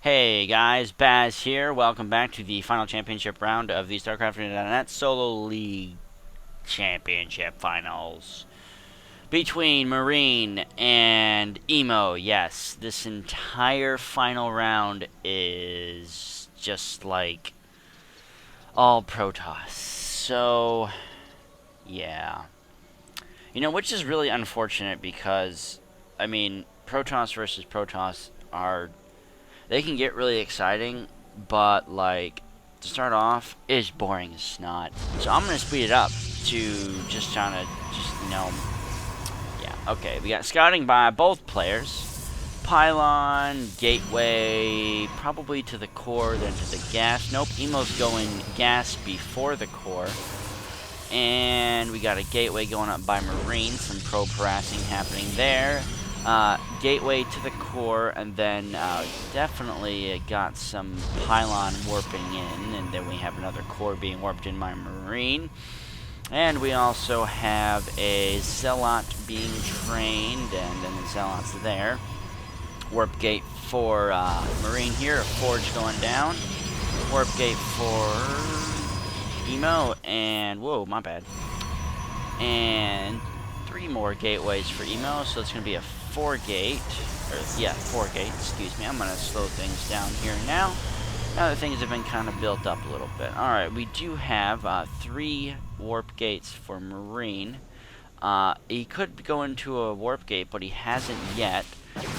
Hey guys, Baz here. Welcome back to the final championship round of the StarCraft.net Solo League Championship Finals between Marine and Emo. Yes, this entire final round is just like all Protoss. So, yeah. Which is really unfortunate because, Protoss versus Protoss they can get really exciting, but like to start off is boring as snot. So I'm gonna speed it up to yeah. Okay, we got scouting by both players. Pylon, gateway, probably to the core, then to the gas. Nope, Emo's going gas before the core. And we got a gateway going up by Marine, some probe harassing happening there. Gateway to the core, and then definitely got some pylon warping in, and then we have another core being warped in by Marine. And we also have a Zealot being trained, and then the Zealot's there. Warp gate for Marine here, a forge going down. Warp gate for Emo, and whoa, my bad. And 3 more gateways for Emo, so it's going to be a 4-gate, excuse me. I'm going to slow things down here now that things have been kind of built up a little bit. Alright, we do have 3 warp gates for Marine. He could go into a warp gate, but he hasn't yet.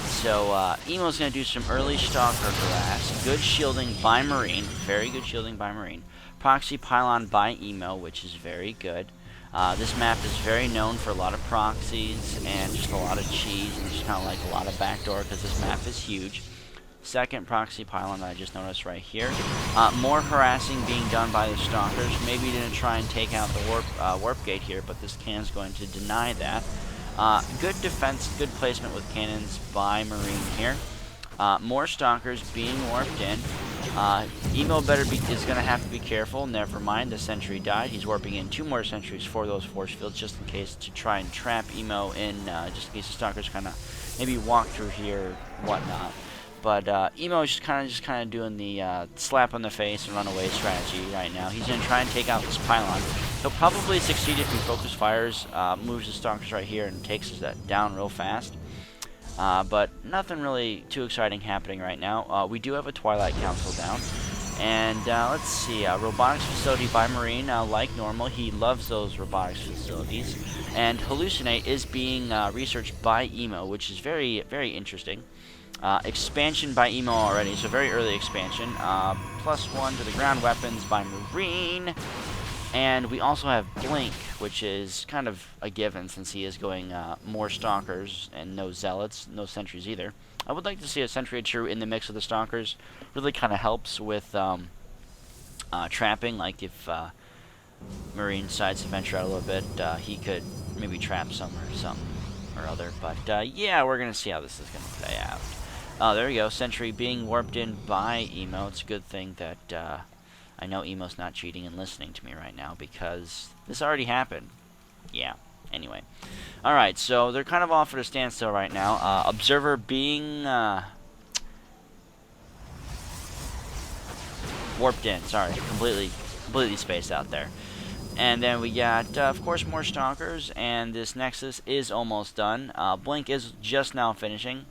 So, Emo's going to do some early stalker harass. Good shielding by Marine. Very good shielding by Marine. Proxy pylon by Emo, which is very good. This map is very known for a lot of proxies and just a lot of cheese and just kind of like a lot of backdoor because this map is huge. Second proxy pylon that I just noticed right here. More harassing being done by the stalkers. Maybe he didn't try and take out the warp gate here, but this cannon's going to deny that. Good defense, good placement with cannons by Marine here. More stalkers being warped in. Emo is going to have to be careful. Never mind, the sentry died. He's warping in 2 more sentries for those force fields just in case to try and trap Emo in, just in case the stalkers kind of maybe walk through here or whatnot. But Emo is just kind of doing the slap on the face and run away strategy right now. He's going to try and take out this pylon. He'll probably succeed if he focus fires, moves the stalkers right here and takes that down real fast. But nothing really too exciting happening right now. We do have a Twilight Council down. And let's see, robotics facility by Marine, like normal. He loves those robotics facilities. And Hallucinate is being researched by Emo, which is very, very interesting. Expansion by Emo already, so very early expansion. +1 to the ground weapons by Marine. And we also have Blink, which is kind of a given since he is going more stalkers and no zealots, no sentries either. I would like to see a sentry or 2 in the mix of the stalkers. Really kind of helps with trapping. Like if Marine decides to venture out a little bit, he could maybe trap some or something or other. But yeah, we're going to see how this is going to play out. There we go, sentry being warped in by Emo. It's a good thing that I know Emo's not cheating and listening to me right now because this already happened. Yeah, anyway. Alright, so they're kind of off at a standstill right now. Observer being warped in. Sorry, completely spaced out there. And then we got, of course, more stalkers, and this Nexus is almost done. Blink is just now finishing.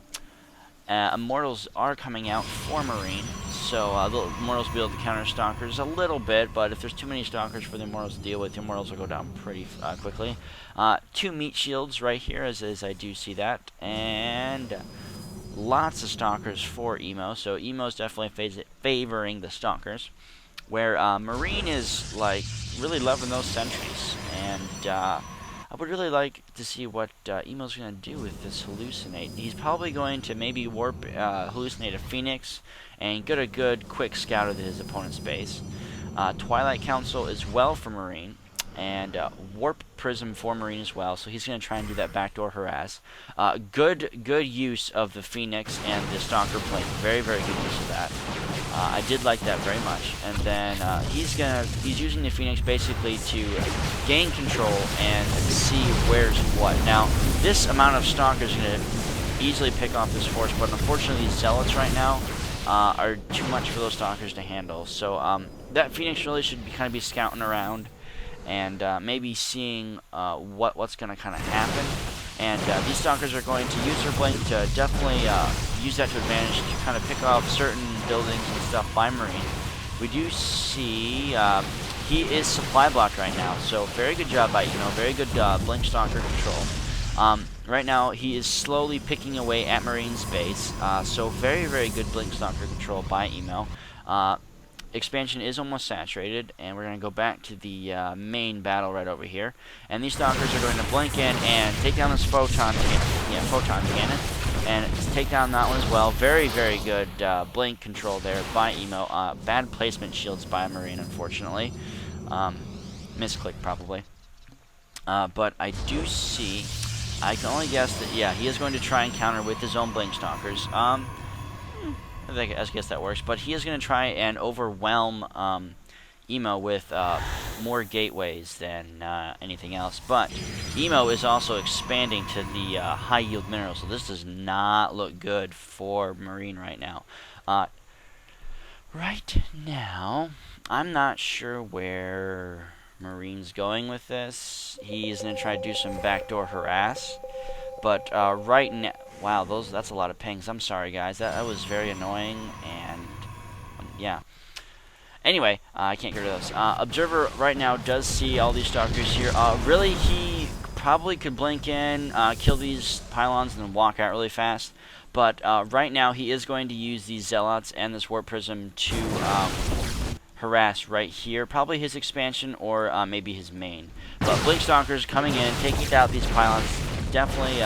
Immortals are coming out for Marine, so the Immortals will be able to counter stalkers a little bit, but if there's too many stalkers for the Immortals to deal with, the Immortals will go down pretty quickly. 2 meat shields right here, as I do see that, and lots of stalkers for Emo, so Emo's definitely favoring the stalkers, where Marine is like really loving those sentries, and I would really like to see what Emo's going to do with this Hallucinate. He's probably going to maybe warp Hallucinate a Phoenix and get a good quick scout of his opponent's base. Twilight Council as well for Marine, and Warp Prism for Marine as well, so he's going to try and do that backdoor harass. Good use of the Phoenix and the Stalker Blink. Very, very good use of that. I did like that very much. And then he's using the Phoenix basically to gain control and see where's what. Now, this amount of Stalkers is going to easily pick off this force, but unfortunately these Zealots right now, are too much for those Stalkers to handle. So that Phoenix really should kind of be scouting around and maybe seeing what's going to kind of happen. And these Stalkers are going to use their blink to definitely use that to advantage to kind of pick off certain buildings and stuff by Marine. We do see he is supply blocked right now, so very good job by Emo. Very good blink Stalker control. Right now he is slowly picking away at Marine's base, so very, very good blink Stalker control by Emo. Expansion is almost saturated, and we're going to go back to the main battle right over here. And these Stalkers are going to blink in and take down this photon cannon, and take down that one as well. Very, very good blink control there by Emo. Bad placement shields by Marine, unfortunately. Misclick probably. But I do see, I can only guess that, yeah, he is going to try and counter with his own blink Stalkers. I guess that works, but he is going to try and overwhelm Emo with more gateways than anything else. But Emo is also expanding to the high-yield minerals, so this does not look good for Marine right now. Right now, I'm not sure where Marine's going with this. He's going to try to do some backdoor harass, but right now... Wow, that's a lot of pings. I'm sorry, guys. That was very annoying, and yeah. Anyway, I can't get rid of those. Observer right now does see all these Stalkers here. Really, he probably could blink in, kill these pylons, and then walk out really fast. But right now, he is going to use these Zealots and this Warp Prism to harass right here. Probably his expansion or maybe his main. But blink Stalkers coming in, taking out these pylons, definitely...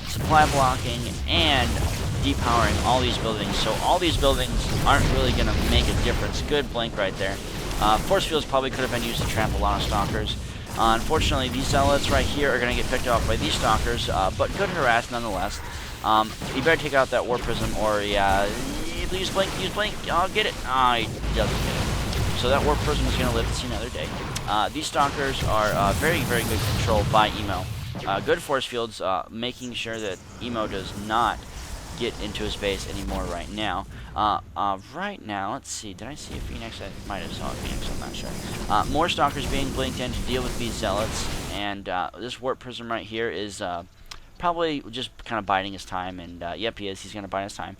supply blocking and depowering all these buildings, so all these buildings aren't really going to make a difference. Good blink right there. Force fields probably could have been used to tramp a lot of Stalkers. Unfortunately, these Zealots right here are going to get picked off by these Stalkers, but good harass nonetheless. You better take out that Warp Prism, or yeah, use blink, I'll get it. He doesn't get it. So that Warp Prism is going to live to see another day. These Stalkers are very, very good control by Emo. Good force fields, making sure that Emo does not get into his base anymore right now. Right now, let's see, did I see a Phoenix? I might have saw a Phoenix, I'm not sure. More Stalkers being blinked in to deal with these Zealots, and this Warp Prism right here is probably just kind of biding his time, and yep, he is. He's going to bide his time.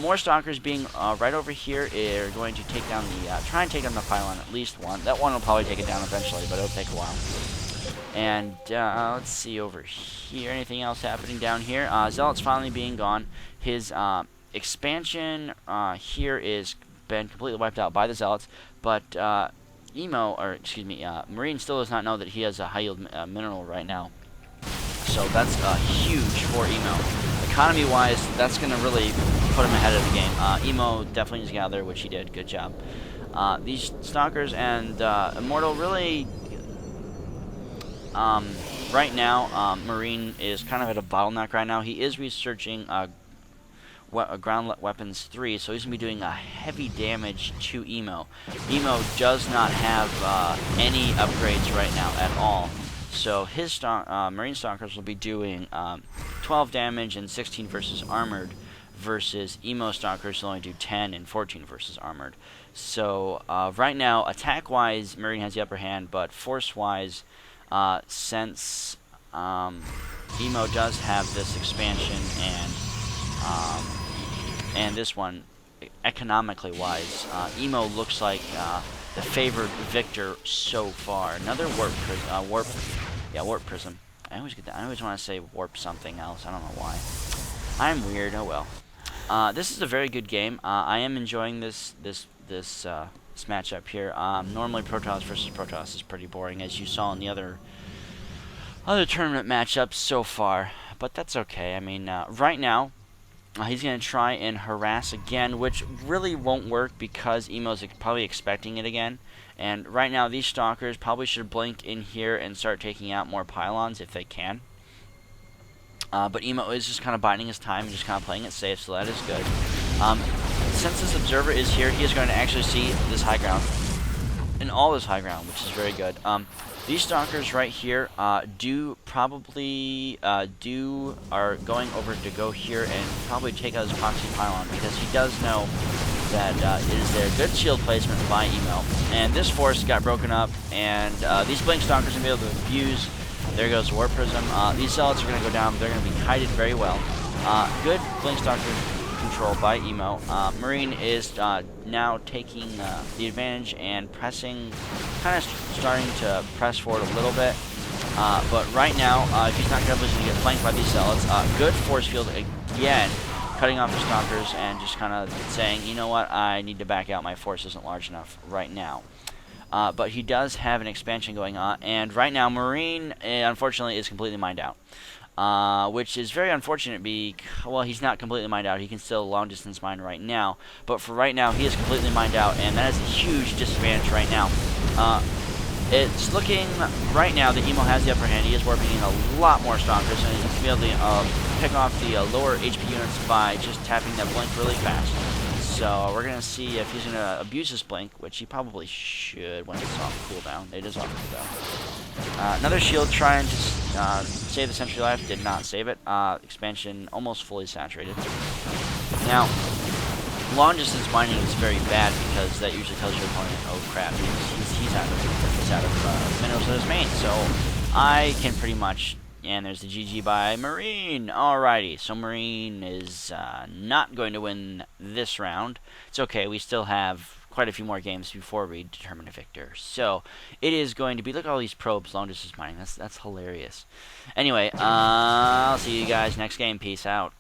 More Stalkers being right over here are going to take down the, try and take down the pylon, at least one. That one will probably take it down eventually, but it'll take a while. And let's see over here. Anything else happening down here? Zealot's finally being gone. His expansion here is been completely wiped out by the Zealots. But Marine still does not know that he has a high-yield mineral right now. So that's huge for Emo. Economy-wise, that's going to really put him ahead of the game. Emo definitely needs to get out there, which he did. Good job. These Stalkers and Immortal really... right now, Marine is kind of at a bottleneck right now. He is researching Ground Weapons 3, so he's going to be doing a heavy damage to Emo. Emo does not have any upgrades right now at all. So his Marine Stalkers will be doing 12 damage and 16 versus Armored, versus Emo Stalkers will only do 10 and 14 versus Armored. So right now, attack-wise, Marine has the upper hand, but force-wise... since Emo does have this expansion and this one, economically wise, Emo looks like the favored victor so far. Another warp prism. I always get that. I always want to say warp something else. I don't know why. I'm weird. Oh well. This is a very good game. I am enjoying this matchup here. Normally Protoss versus Protoss is pretty boring, as you saw in the other tournament matchups so far, but that's okay. I mean, right now, he's going to try and harass again, which really won't work because Emo's probably expecting it again. And right now, these Stalkers probably should blink in here and start taking out more pylons if they can. But Emo is just kind of biding his time and just kind of playing it safe, so that is good. Since this Observer is here, he is going to actually see this high ground. And all this high ground, which is very good. These Stalkers right here are going over to go here and probably take out his proxy pylon, because he does know that is there. Good shield placement by Emo. And this force got broken up, and these Blink Stalkers are going to be able to fuse. There goes Warp Prism. These Zealots are going to go down. They're going to be kited very well. Good Blink Stalker control by Emo. Marine is now taking the advantage and pressing, kind of starting to press forward a little bit. But right now, if he's not careful, he's going to get flanked by these Zealots. Good force field again, cutting off the Stalkers and just kind of saying, you know what, I need to back out. My force isn't large enough right now. But he does have an expansion going on, and right now Marine, unfortunately, is completely mined out. Which is very unfortunate because, well, he's not completely mined out. He can still long-distance mine right now. But for right now, he is completely mined out, and that is a huge disadvantage right now. It's looking right now that Emo has the upper hand. He is warping in a lot more Stalkers, and he's going to be able to pick off the lower HP units by just tapping that blink really fast. So we're going to see if he's going to abuse his blink, which he probably should when it's off cooldown. It is off cooldown. Another shield trying to save the Sentry Life, did not save it. Expansion almost fully saturated. Now, long distance mining is very bad because that usually tells your opponent, oh crap, he's out of minerals in his main. So I can pretty much, and there's the GG by Marine. Alrighty, so Marine is not going to win this round. It's okay, we still have quite a few more games before we determine a victor. So it is going to be, look at all these probes, long distance mining. That's hilarious. Anyway, I'll see you guys next game. Peace out.